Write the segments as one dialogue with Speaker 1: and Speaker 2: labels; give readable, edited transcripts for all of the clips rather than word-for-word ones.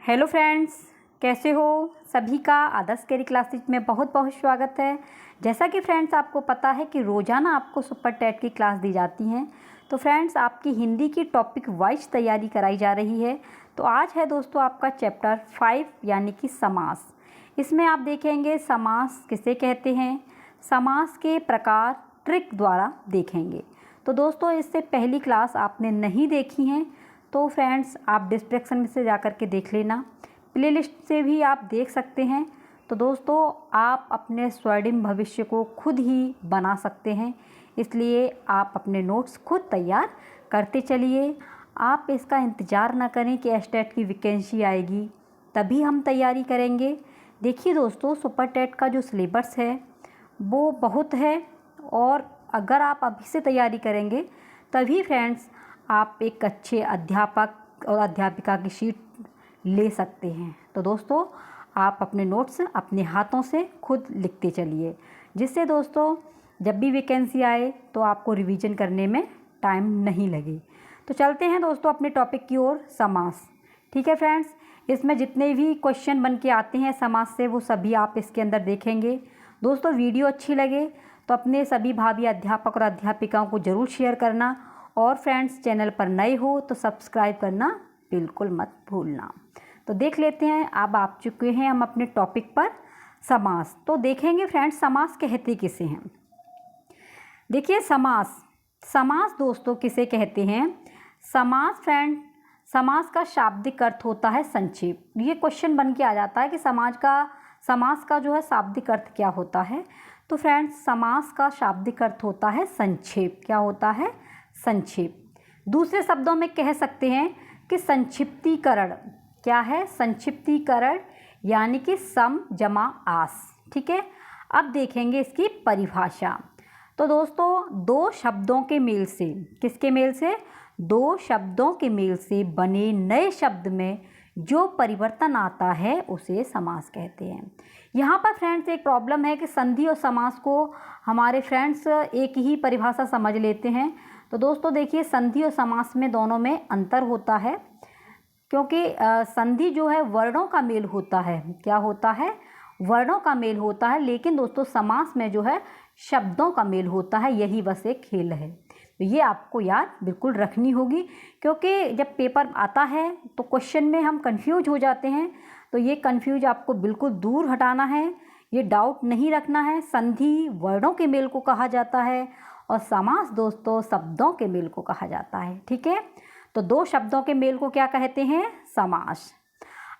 Speaker 1: Hello friends, कैसे हो? सभी का आदर्श केरी क्लासेज में बहुत बहुत स्वागत है। जैसा कि फ्रेंड्स आपको पता है कि रोज़ाना आपको सुपर टेट की क्लास दी जाती हैं। तो फ्रेंड्स आपकी हिंदी की टॉपिक वाइज तैयारी कराई जा रही है। तो आज है दोस्तों आपका चैप्टर 5 यानी कि समास। इसमें आप देखेंगे समास किसे कहते हैं, समास के प्रकार ट्रिक द्वारा देखेंगे। तो दोस्तों इससे पहली क्लास आपने नहीं देखी हैं तो फ्रेंड्स आप डिस्क्रिप्शन में से जाकर के देख लेना, प्लेलिस्ट से भी आप देख सकते हैं। तो दोस्तों आप अपने स्वर्णिम भविष्य को खुद ही बना सकते हैं, इसलिए आप अपने नोट्स खुद तैयार करते चलिए। आप इसका इंतज़ार ना करें कि एसटेट की वैकेंसी आएगी तभी हम तैयारी करेंगे। देखिए दोस्तों, सुपर टेट का जो सिलेबस है वो बहुत है और अगर आप अभी से तैयारी करेंगे तभी फ्रेंड्स आप एक अच्छे अध्यापक और अध्यापिका की सीट ले सकते हैं। तो दोस्तों आप अपने नोट्स अपने हाथों से खुद लिखते चलिए, जिससे दोस्तों जब भी वैकेंसी आए तो आपको रिवीजन करने में टाइम नहीं लगे। तो चलते हैं दोस्तों अपने टॉपिक की ओर, समास। ठीक है फ्रेंड्स, इसमें जितने भी क्वेश्चन बन के आते हैं समास से वो सभी आप इसके अंदर देखेंगे। दोस्तों वीडियो अच्छी लगे तो अपने सभी भावी अध्यापक और अध्यापिकाओं को ज़रूर शेयर करना, और फ्रेंड्स चैनल पर नए हो तो सब्सक्राइब करना बिल्कुल मत भूलना। तो देख लेते हैं, अब आप चुके हैं हम अपने टॉपिक पर, समास। तो देखेंगे फ्रेंड्स समास कहते किसे हैं। देखिए समास समास किसे कहते हैं। समास फ्रेंड, समास का शाब्दिक अर्थ होता है संक्षेप। ये क्वेश्चन बन के आ जाता है कि समास का जो है शाब्दिक अर्थ क्या होता है। तो फ्रेंड्स समास का शाब्दिक अर्थ होता है संक्षेप। क्या होता है? संक्षेप। दूसरे शब्दों में कह सकते हैं कि संक्षिप्तीकरण। क्या है? संक्षिप्तीकरण यानी कि सम जमा आस। ठीक है, अब देखेंगे इसकी परिभाषा। तो दोस्तों दो शब्दों के मेल से, किसके मेल से? दो शब्दों के मेल से बने नए शब्द में जो परिवर्तन आता है उसे समास कहते हैं। यहाँ पर फ्रेंड्स एक प्रॉब्लम है कि संधि और समास को हमारे फ्रेंड्स एक ही परिभाषा समझ लेते हैं। तो दोस्तों देखिए, संधि और समास में दोनों में अंतर होता है, क्योंकि संधि जो है वर्णों का मेल होता है। क्या होता है? वर्णों का मेल होता है। लेकिन दोस्तों समास में जो है शब्दों का मेल होता है। यही बस एक खेल है। तो ये आपको याद बिल्कुल रखनी होगी, क्योंकि जब पेपर आता है तो क्वेश्चन में हम कंफ्यूज हो जाते हैं। तो ये कंफ्यूज आपको बिल्कुल दूर हटाना है, ये डाउट नहीं रखना है। संधि वर्णों के मेल को कहा जाता है और समास दोस्तों शब्दों के मेल को कहा जाता है। ठीक है, तो दो शब्दों के मेल को क्या कहते हैं? समास।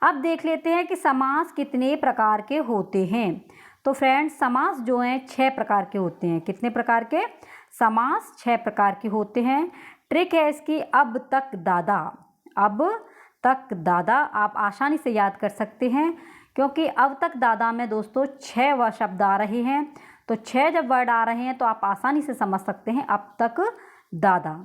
Speaker 1: अब देख लेते हैं कि समास कितने प्रकार के होते हैं। तो फ्रेंड्स समास जो हैं 6 प्रकार के होते हैं। कितने प्रकार के? समास 6 प्रकार के होते हैं। ट्रिक है इसकी अब तक दादा। अब तक दादा आप आसानी से याद कर सकते हैं, क्योंकि अब तक दादा में दोस्तों 6 शब्द आ रहे हैं। तो 6 जब वर्ड आ रहे हैं तो आप आसानी से समझ सकते हैं अब तक दादा।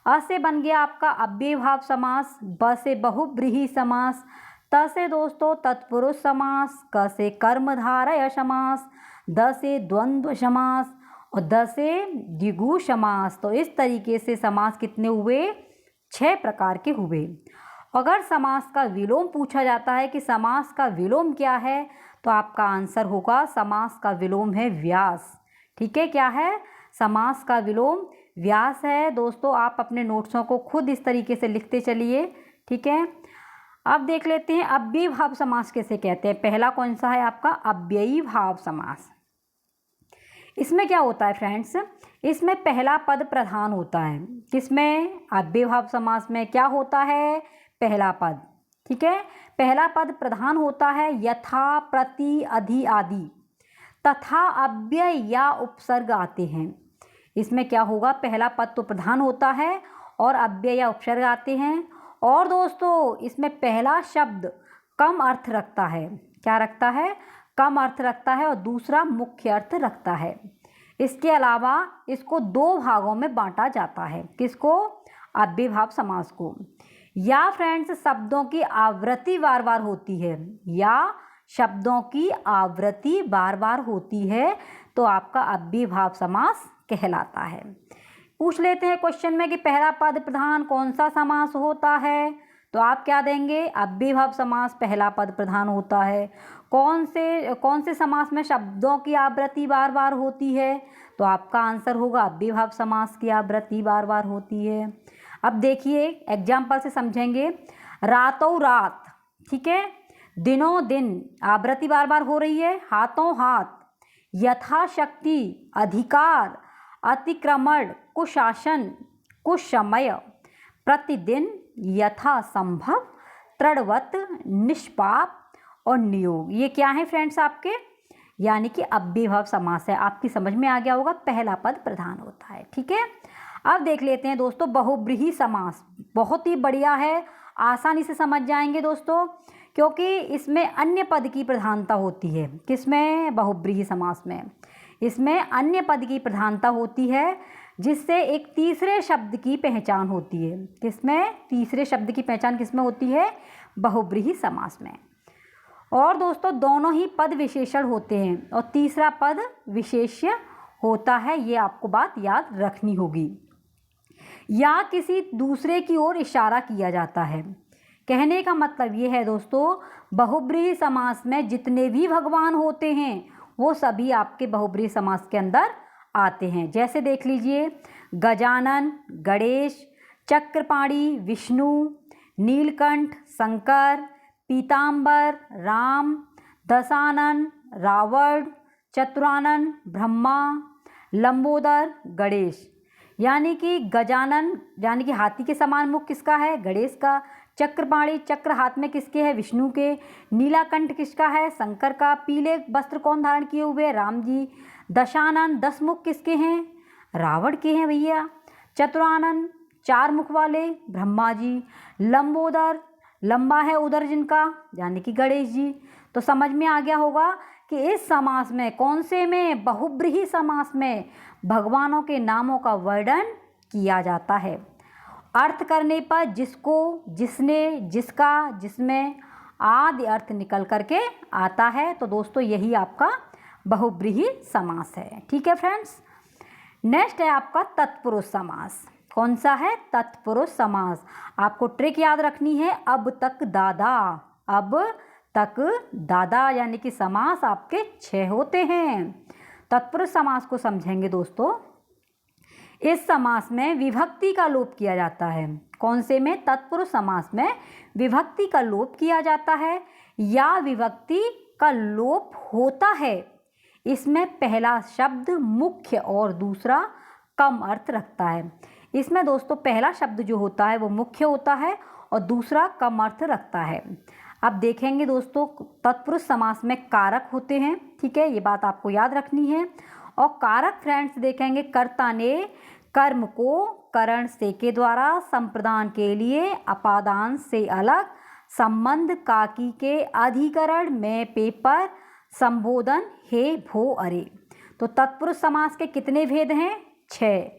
Speaker 1: अ से बन गया आपका अव्ययीभाव समास, ब से बहुब्रीहि समास, त से दोस्तों तत्पुरुष समास, क से कर्मधारय समास, द से द्वंद्व समास और द से द्विगु समास। तो इस तरीके से समास कितने हुए? 6 प्रकार के हुए। अगर समास का विलोम पूछा जाता है कि समास का विलोम क्या है, तो आपका आंसर होगा समास का विलोम है व्यास। ठीक है, क्या है? समास का विलोम व्यास है। दोस्तों आप अपने नोट्सों को खुद इस तरीके से लिखते चलिए। ठीक है, अब देख लेते हैं अव्ययीभाव समास किसे कहते हैं। पहला कौन सा है आपका? अव्ययीभाव समास। इसमें क्या होता है फ्रेंड्स? इसमें पहला पद प्रधान होता है। किसमें? अव्ययीभाव समास में क्या होता है? पहला पद। ठीक है, पहला पद प्रधान होता है। यथा, प्रति, अधि आदि तथा अव्यय या उपसर्ग आते हैं। इसमें क्या होगा? पहला पद तो प्रधान होता है और अव्यय या उपसर्ग आते हैं। और दोस्तों इसमें पहला शब्द कम अर्थ रखता है। क्या रखता है? कम अर्थ रखता है और दूसरा मुख्य अर्थ रखता है। इसके अलावा इसको 2 भागों में बांटा जाता है। किसको? अव्ययीभाव समास को। या फ्रेंड्स शब्दों की आवृत्ति बार बार होती है, या शब्दों की आवृत्ति बार बार होती है तो आपका अव्ययीभाव समास कहलाता है। पूछ लेते हैं क्वेश्चन में कि पहला पद प्रधान कौन सा समास होता है। तो आप क्या देंगे, अव्ययीभाव समास पहला पद प्रधान होता है। कौन से समास में शब्दों की आवृत्ति बार बार होती है, तो आपका आंसर होगा अव्ययीभाव समास की आवृत्ति बार बार होती है। अब देखिए एग्जाम्पल से समझेंगे। रातों रात, ठीक है, दिनों दिन, आवृत्ति बार बार हो रही है। हाथों हाथ, यथाशक्ति, अधिकार, अतिक्रमण, कुशासन, कुछ समय, प्रतिदिन, यथासंभव, तृणवत, निष्पाप और नियोग। ये क्या है फ्रेंड्स आपके, यानी कि अव्ययीभाव समास है। आपकी समझ में आ गया होगा, पहला पद प्रधान होता है। ठीक है, अब देख लेते हैं दोस्तों बहुब्रीहि समास। बहुत ही बढ़िया है, आसानी से समझ जाएंगे दोस्तों, क्योंकि इसमें अन्य पद की प्रधानता होती है। किसमें, बहुब्रीहि समास में। इसमें अन्य पद की प्रधानता होती है, जिससे एक तीसरे शब्द की पहचान होती है। किसमें, तीसरे शब्द की पहचान किसमें होती है, बहुब्रीहि समास में। और दोस्तों दोनों ही पद विशेषण होते हैं और तीसरा पद विशेष्य होता है। ये आपको बात याद रखनी होगी। या किसी दूसरे की ओर इशारा किया जाता है। कहने का मतलब ये है दोस्तों, बहुब्रीहि समास में जितने भी भगवान होते हैं वो सभी आपके बहुब्रीहि समास के अंदर आते हैं। जैसे देख लीजिए, गजानन गणेश, चक्रपाणी विष्णु, नीलकंठ शंकर, पीताम्बर राम, दशानन रावण, चतुरानन ब्रह्मा, लंबोदर गणेश। यानी कि गजानन यानी कि हाथी के समान मुख किसका है, गणेश का। चक्रपाणी, चक्र हाथ में किसके है, विष्णु के। नीलाकंठ किसका है, शंकर का। पीले वस्त्र कौन धारण किए हुए, राम जी। दशानन 10 मुख किसके हैं, रावण के हैं भैया। चतुरानन 4 मुख वाले, ब्रह्मा जी। लंबोदर लंबा है उदर जिनका, यानी कि गणेश जी। तो समझ में आ गया होगा कि इस समास में, कौन से में, बहुब्रीहि समास में भगवानों के नामों का वर्णन किया जाता है। अर्थ करने पर जिसको, जिसने, जिसका, जिसमें आदि अर्थ निकल करके आता है। तो दोस्तों यही आपका बहुब्रीहि समास है। ठीक है फ्रेंड्स, नेक्स्ट है आपका तत्पुरुष समास। कौन सा है, तत्पुरुष समास। आपको ट्रिक याद रखनी है, अब तक दादा, अब तक दादा, यानी कि समास आपके 6 होते हैं। तत्पुरुष समास को समझेंगे दोस्तों। इस समास में विभक्ति का लोप किया जाता है। कौन से में, तत्पुरुष समास में विभक्ति का लोप किया जाता है या विभक्ति का लोप होता है। इसमें पहला शब्द मुख्य और दूसरा कम अर्थ रखता है। इसमें दोस्तों पहला शब्द जो होता है वो मुख्य होता है और दूसरा कम अर्थ रखता है। अब देखेंगे दोस्तों, तत्पुरुष समास में कारक होते हैं। ठीक है, ये बात आपको याद रखनी है। और कारक फ्रेंड्स देखेंगे, कर्ता ने कर्म को करण से के द्वारा संप्रदान के लिए अपादान से अलग संबंध काकी के अधिकरण में पेपर संबोधन हे भो अरे। तो तत्पुरुष समास के कितने भेद हैं, 6।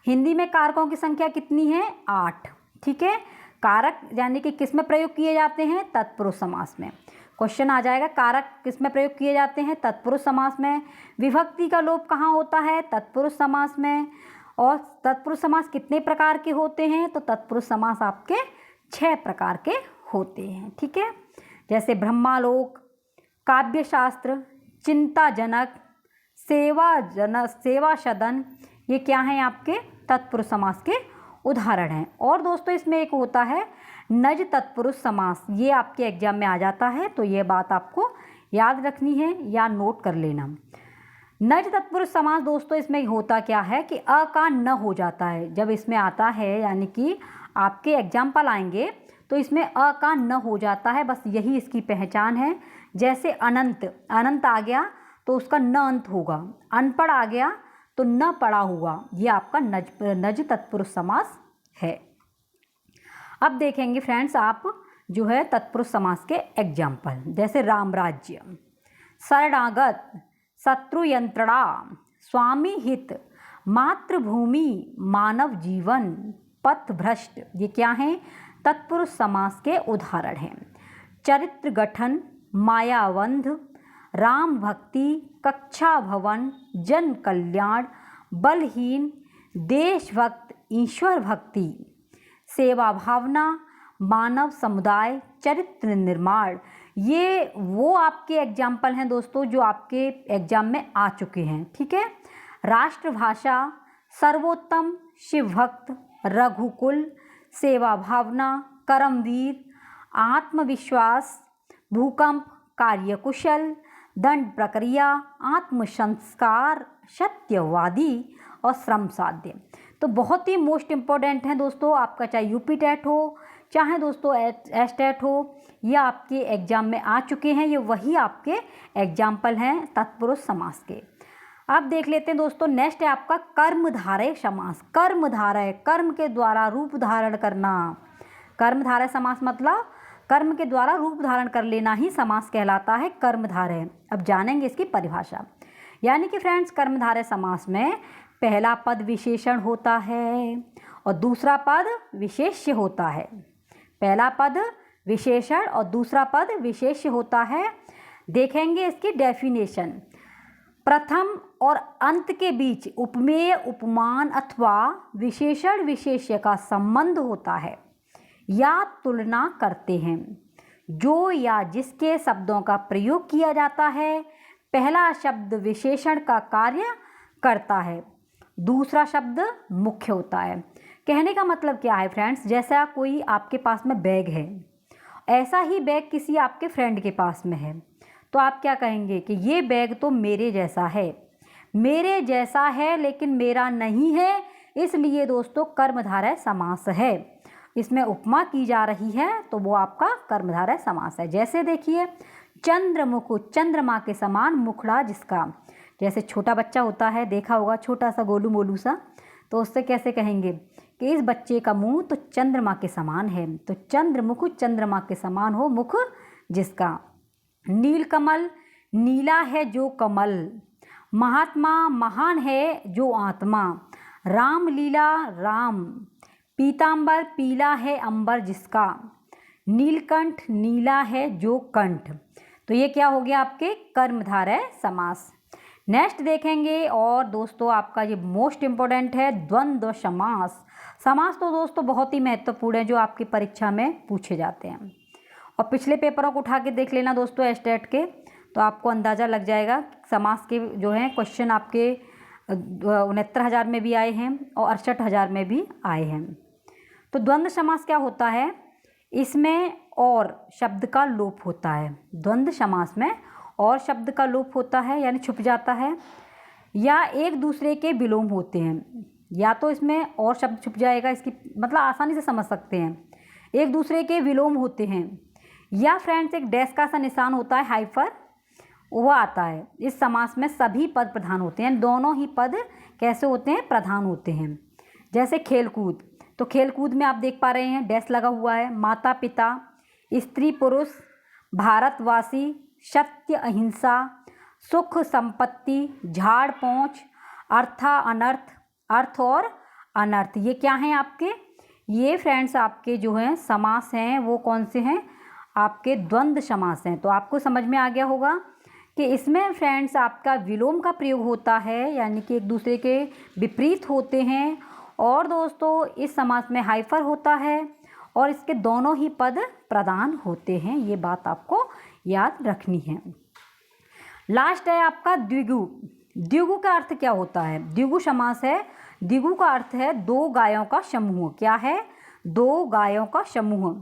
Speaker 1: हिंदी में कारकों की संख्या कितनी है, 8। ठीक है, कारक यानी कि किस में प्रयोग किए जाते हैं, तत्पुरुष समास में। क्वेश्चन आ जाएगा, कारक किस में प्रयोग किए जाते हैं, तत्पुरुष समास में। विभक्ति का लोप कहाँ होता है, तत्पुरुष समास में। और तत्पुरुष समास कितने प्रकार के होते हैं, तो तत्पुरुष समास आपके 6 प्रकार के होते हैं। ठीक है, जैसे ब्रह्मालोक, काव्यशास्त्र, चिंताजनक, सेवा सदन, ये क्या हैं आपके तत्पुरुष समास के उदाहरण हैं। और दोस्तों इसमें एक होता है नज तत्पुरुष समास, ये आपके एग्जाम में आ जाता है, तो ये बात आपको याद रखनी है या नोट कर लेना। नज तत्पुरुष समास दोस्तों इसमें होता क्या है कि अ का न हो जाता है। जब इसमें आता है, यानी कि आपके एग्जाम्पल आएंगे तो इसमें अ का न हो जाता है, बस यही इसकी पहचान है। जैसे अनंत, अनंत आ गया तो उसका न अंत होगा। अनपढ़ आ गया तो न पढ़ा हुआ, ये आपका नज तत्पुरुष समास है। अब देखेंगे फ्रेंड्स आप जो है तत्पुरुष समास के एग्जाम्पल, जैसे रामराज्य, शरणागत, शत्रु यंत्रणा, स्वामी हित, मातृभूमि, मानव जीवन, पथ भ्रष्ट, ये क्या हैं, तत्पुरुष समास के उदाहरण हैं। चरित्र गठन, मायावंध, राम भक्ति, कक्षा भवन, जन कल्याण, बलहीन, देशभक्त, ईश्वर भक्ति, सेवा भावना, मानव समुदाय, चरित्र निर्माण। ये वो आपके एग्जाम्पल हैं दोस्तों जो आपके एग्जाम में आ चुके हैं, ठीक है। राष्ट्रभाषा, सर्वोत्तम, शिवभक्त, रघुकुल, सेवा भावना, कर्मवीर, आत्मविश्वास, भूकंप, कार्यकुशल, दंड प्रक्रिया, आत्मसंस्कार, सत्यवादी और श्रम साध्य। तो बहुत ही मोस्ट इम्पोर्टेंट है दोस्तों, आपका चाहे यूपी टेट हो, चाहे दोस्तों एस टेट हो, या आपके एग्जाम में आ चुके हैं, ये वही आपके एग्जाम्पल हैं तत्पुरुष समास के। अब देख लेते हैं दोस्तों, नेक्स्ट है आपका कर्मधारय समास। कर्मधारय, कर्म के द्वारा रूप धारण करना। कर्मधारय समास मतलब कर्म के द्वारा रूप धारण कर लेना ही समास कहलाता है कर्मधारय। अब जानेंगे इसकी परिभाषा। यानी कि फ्रेंड्स, कर्मधारय समास में पहला पद विशेषण होता है और दूसरा पद विशेष्य होता है। पहला पद विशेषण और दूसरा पद विशेष्य होता है। देखेंगे इसकी डेफिनेशन। प्रथम और अंत के बीच उपमेय, उपमान अथवा विशेषण विशेष्य का संबंध होता है या तुलना करते हैं। जो या जिसके शब्दों का प्रयोग किया जाता है, पहला शब्द विशेषण का कार्य करता है, दूसरा शब्द मुख्य होता है। कहने का मतलब क्या है फ्रेंड्स, जैसा कोई आपके पास में बैग है, ऐसा ही बैग किसी आपके फ्रेंड के पास में है, तो आप क्या कहेंगे कि ये बैग तो मेरे जैसा है, मेरे जैसा है लेकिन मेरा नहीं है, इसलिए दोस्तों कर्मधारय समास है। इसमें उपमा की जा रही है तो वो आपका कर्मधारय समास है। जैसे देखिए, चंद्रमुख, चंद्रमा के समान मुखड़ा जिसका। जैसे छोटा बच्चा होता है, देखा होगा छोटा सा गोलू मोलू सा, तो उससे कैसे कहेंगे कि इस बच्चे का मुंह तो चंद्रमा के समान है, तो चंद्रमुख, चंद्रमा के समान हो मुख जिसका। नीलकमल, नीला है जो कमल। महात्मा, महान है जो आत्मा। रामलीला, राम। पीतांबर, पीला है अंबर जिसका। नीलकंठ, नीला है जो कंठ। तो ये क्या हो गया आपके कर्मधारय समास। नेक्स्ट देखेंगे, और दोस्तों आपका ये मोस्ट इम्पोर्टेंट है द्वंद्व समास। समास तो दोस्तों बहुत ही महत्वपूर्ण है जो आपकी परीक्षा में पूछे जाते हैं, और पिछले पेपरों को उठा के देख लेना दोस्तों एस्टेट के, तो आपको अंदाज़ा लग जाएगा। समास के जो हैं क्वेश्चन आपके 69,000 में भी आए हैं और 68,000 में भी आए हैं। तो द्वंद्व समास क्या होता है, इसमें और शब्द का लोप होता है। द्वंद्व समास में और शब्द का लोप होता है, यानी छुप जाता है, या एक दूसरे के विलोम होते हैं। या तो इसमें और शब्द छुप जाएगा, इसकी मतलब आसानी से समझ सकते हैं, एक दूसरे के विलोम होते हैं, या फ्रेंड्स एक डैश का सा निशान होता है, हाइफर, वो आता है। इस समास में सभी पद प्रधान होते हैं, दोनों ही पद कैसे होते हैं, प्रधान होते हैं। जैसे खेलकूद, तो खेलकूद में आप देख पा रहे हैं डैश लगा हुआ है। माता पिता, स्त्री पुरुष, भारतवासी, सत्य अहिंसा, सुख संपत्ति, झाड़ पोंछ, अर्था अनर्थ, अर्थ और अनर्थ, ये क्या हैं आपके, ये फ्रेंड्स आपके जो हैं समास हैं वो कौन से हैं, आपके द्वंद्व समास हैं। तो आपको समझ में आ गया होगा कि इसमें फ्रेंड्स आपका विलोम का प्रयोग होता है, यानी कि एक दूसरे के विपरीत होते हैं, और दोस्तों इस समास में हाइफर होता है और इसके दोनों ही पद प्रधान होते हैं। ये बात आपको याद रखनी है। लास्ट है आपका द्विगु। द्विगु का अर्थ क्या होता है, द्विगु समास है, द्विगु का अर्थ है दो गायों का समूह। क्या है, दो गायों का समूह।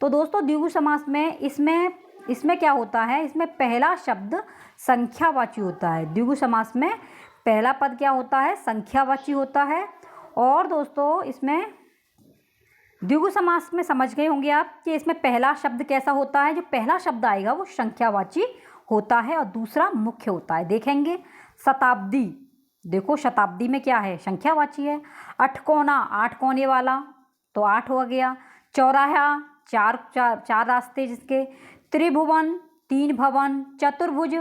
Speaker 1: तो दोस्तों द्विगु समास में इसमें क्या होता है, इसमें पहला शब्द संख्यावाची होता है। द्विगु समास में पहला पद क्या होता है, संख्यावाची होता है। और दोस्तों इसमें द्विगु समास में समझ गए होंगे आप कि इसमें पहला शब्द कैसा होता है, जो पहला शब्द आएगा वो संख्यावाची होता है और दूसरा मुख्य होता है। देखेंगे शताब्दी, देखो शताब्दी में क्या है, संख्यावाची है। अठकोना, आठ कोने वाला, तो आठ हो गया। चौराहा, चार रास्ते जिसके। त्रिभुवन, तीन भवन। चतुर्भुज,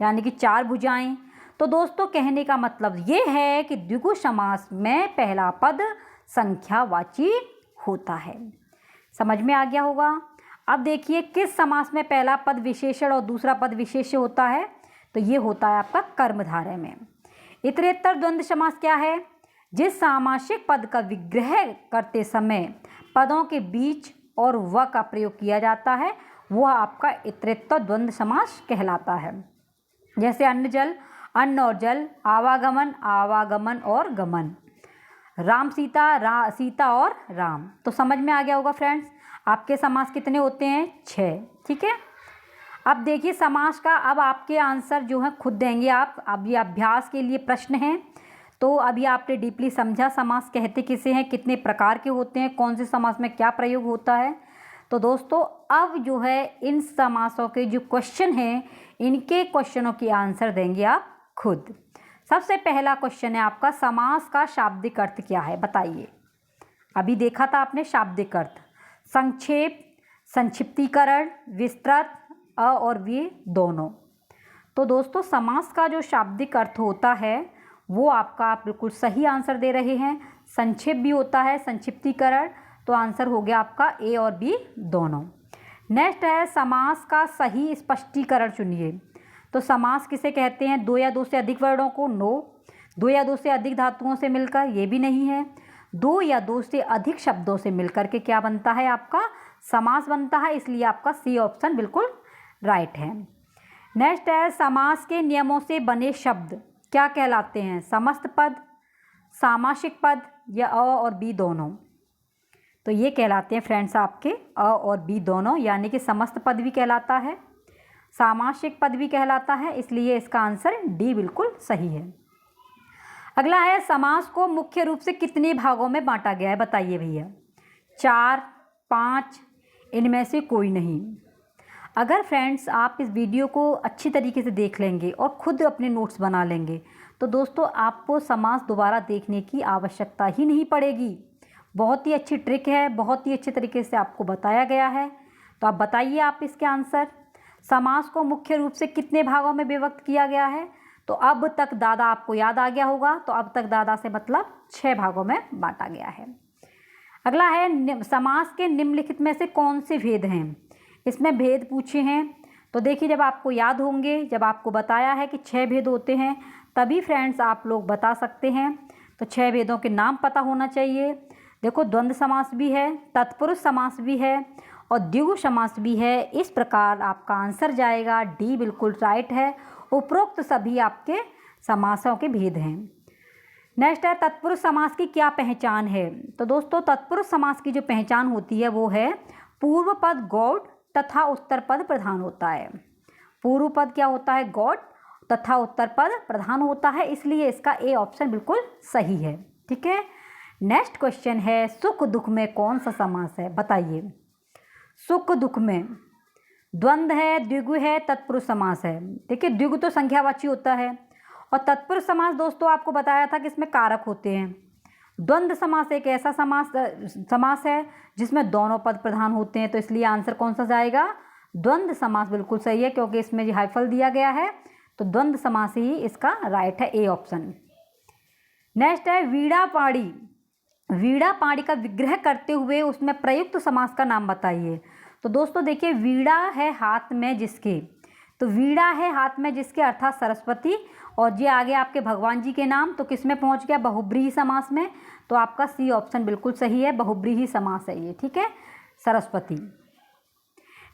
Speaker 1: यानी कि चार भुजाएं। तो दोस्तों कहने का मतलब ये है कि द्विगु समास में पहला पद संख्यावाची होता है। समझ में आ गया होगा। अब देखिए किस समास में पहला पद विशेषण और दूसरा पद विशेष्य होता है, तो ये होता है आपका कर्मधारय में। इतरेतर द्वंद्व समास क्या है, जिस सामासिक पद का विग्रह करते समय पदों के बीच और व का प्रयोग किया जाता है वह आपका इतरेत्तर द्वंद्व समास कहलाता है। जैसे अन्न जल, अन्न और जल, आवागमन, आवागमन और गमन, राम सीता, सीता और राम। तो समझ में आ गया होगा फ्रेंड्स। आपके समास कितने होते हैं? 6। ठीक है। अब देखिए समास का, अब आपके आंसर जो है खुद देंगे आप। अब ये अभ्यास के लिए प्रश्न हैं। तो अभी आपने डीपली समझा समास कहते किसे हैं, कितने प्रकार के होते हैं, कौन से समास में क्या प्रयोग होता है। तो दोस्तों अब जो है इन समासों के जो क्वेश्चन हैं, इनके क्वेश्चनों के आंसर देंगे आप खुद। सबसे पहला क्वेश्चन है आपका, समास का शाब्दिक अर्थ क्या है, बताइए। अभी देखा था आपने शाब्दिक अर्थ, संक्षेप, संक्षिप्तीकरण, विस्तृत, अ और वे दोनों। तो दोस्तों समास का जो शाब्दिक अर्थ होता है वो आपका, आप बिल्कुल सही आंसर दे रहे हैं। संक्षेप भी होता है, संक्षिप्तीकरण, तो आंसर हो गया आपका ए और बी दोनों। नेक्स्ट है समास का सही स्पष्टीकरण चुनिए। तो समास किसे कहते हैं? 2 या 2 से अधिक वर्णों को, नो। 2 या 2 से अधिक धातुओं से मिलकर, ये भी नहीं है। 2 या 2 से अधिक शब्दों से मिलकर के क्या बनता है? आपका समास बनता है, इसलिए आपका सी ऑप्शन बिल्कुल राइट है। नेक्स्ट है समास के नियमों से बने शब्द क्या कहलाते हैं? समस्त पद, सामासिक पद या अ और बी दोनों। तो ये कहलाते हैं फ्रेंड्स आपके अ और बी दोनों, यानी कि समस्त पद भी कहलाता है, सामासिक पद भी कहलाता है, इसलिए इसका आंसर डी बिल्कुल सही है। अगला है समास को मुख्य रूप से कितने भागों में बांटा गया है, बताइए भैया। 4, 5, इनमें से कोई नहीं। अगर फ्रेंड्स आप इस वीडियो को अच्छी तरीके से देख लेंगे और ख़ुद अपने नोट्स बना लेंगे तो दोस्तों आपको समास दोबारा देखने की आवश्यकता ही नहीं पड़ेगी। बहुत ही अच्छी ट्रिक है, बहुत ही अच्छे तरीके से आपको बताया गया है। तो आप बताइए आप इसके आंसर। समास को मुख्य रूप से कितने भागों में विभक्त किया गया है? तो अब तक दादा आपको याद आ गया होगा, तो अब तक दादा से मतलब 6 भागों में बांटा गया है। अगला है समास के निम्नलिखित में से कौन से भेद हैं? इसमें भेद पूछे हैं। तो देखिए जब आपको याद होंगे, जब आपको बताया है कि 6 भेद होते हैं, तभी फ्रेंड्स आप लोग बता सकते हैं। तो 6 भेदों के नाम पता होना चाहिए। देखो द्वंद्व समास भी है, तत्पुरुष समास भी है और द्विगु समास भी है। इस प्रकार आपका आंसर जाएगा डी बिल्कुल राइट है। उपरोक्त सभी आपके समासों के भेद हैं। नेक्स्ट है तत्पुरुष समास की क्या पहचान है? तो दोस्तों तत्पुरुष समास की जो पहचान होती है वो है पूर्व पद गौड़ तथा उत्तर पद प्रधान होता है। पूर्व पद क्या होता है? गौड़ तथा उत्तर पद प्रधान होता है, इसलिए इसका ए ऑप्शन बिल्कुल सही है। ठीक है। नेक्स्ट क्वेश्चन है सुख दुख में कौन सा समास है, बताइए। सुख दुख में द्वंद्व है, द्विगु है, तत्पुरुष समास है। देखिए द्विगु तो संख्यावाची होता है और तत्पुरुष समास दोस्तों आपको बताया था कि इसमें कारक होते हैं। द्वंद्व समास एक ऐसा समास है जिसमें दोनों पद प्रधान होते हैं, तो इसलिए आंसर कौन सा जाएगा? द्वंद्व समास बिल्कुल सही है, क्योंकि इसमें जो हाइफल दिया गया है तो द्वंद्व समास ही इसका राइट है, ए ऑप्शन। नेक्स्ट है वीणा पाणी। वीणा पाणी का विग्रह करते हुए उसमें प्रयुक्त समास का नाम बताइए। तो दोस्तों देखिए वीणा है हाथ में जिसके, तो वीणा है हाथ में जिसके अर्थात सरस्वती, और ये आगे आपके भगवान जी के नाम, तो किस में पहुंच गया? बहुब्रीहि समास में। तो आपका सी ऑप्शन बिल्कुल सही है, बहुब्रीहि समास है ये। ठीक है, सरस्वती।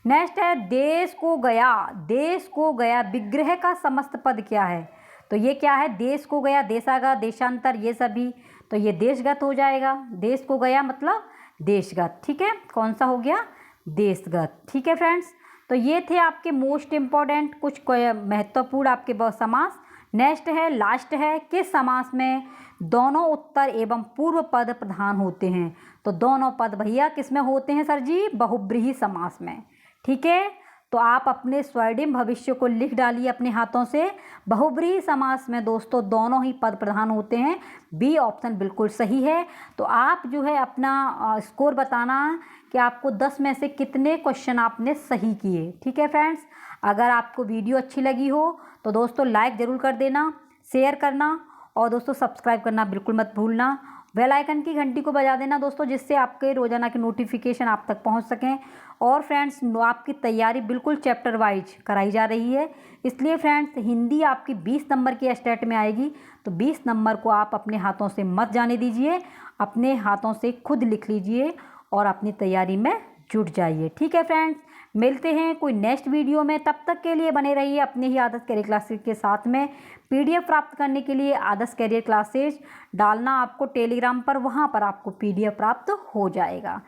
Speaker 1: नेक्स्ट है देश को गया। देश को गया विग्रह का समस्त पद क्या है? तो ये क्या है? देश को गया, देशागत, देशांतर, ये सभी, तो ये देशगत हो जाएगा। देश को गया मतलब देशगत। ठीक है, कौन सा हो गया? देशगत। ठीक है फ्रेंड्स, तो ये थे आपके मोस्ट इम्पॉर्टेंट कुछ महत्वपूर्ण आपके समास। नेक्स्ट है लास्ट है किस समास में दोनों उत्तर एवं पूर्व पद प्रधान होते हैं? तो दोनों पद भैया किस में होते हैं सर जी? बहुब्रीहि समास में। ठीक है, तो आप अपने स्वर्णिम भविष्य को लिख डालिए अपने हाथों से। बहुब्रीहि समास में दोस्तों दोनों ही पद प्रधान होते हैं, बी ऑप्शन बिल्कुल सही है। तो आप जो है अपना स्कोर बताना कि आपको 10 में से कितने क्वेश्चन आपने सही किए। ठीक है फ्रेंड्स, अगर आपको वीडियो अच्छी लगी हो तो दोस्तों लाइक ज़रूर कर देना, शेयर करना और दोस्तों सब्सक्राइब करना बिल्कुल मत भूलना। बेल आइकन की घंटी को बजा देना दोस्तों, जिससे आपके रोज़ाना की नोटिफिकेशन आप तक पहुंच सकें। और फ्रेंड्स आपकी तैयारी बिल्कुल चैप्टर वाइज कराई जा रही है, इसलिए फ्रेंड्स हिंदी आपकी 20 नंबर की स्टेट में आएगी, तो 20 नंबर को आप अपने हाथों से मत जाने दीजिए, अपने हाथों से खुद लिख लीजिए और अपनी तैयारी में जुट जाइए। ठीक है फ्रेंड्स, मिलते हैं कोई नेक्स्ट वीडियो में। तब तक के लिए बने रहिए अपने ही आदर्श करियर क्लासेज के साथ में। पीडीएफ प्राप्त करने के लिए आदर्श करियर क्लासेज डालना आपको टेलीग्राम पर, वहाँ पर आपको पीडीएफ प्राप्त हो जाएगा।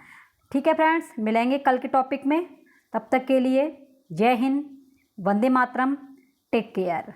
Speaker 1: ठीक है फ्रेंड्स, मिलेंगे कल के टॉपिक में। तब तक के लिए जय हिंद, वंदे मातरम, टेक केयर।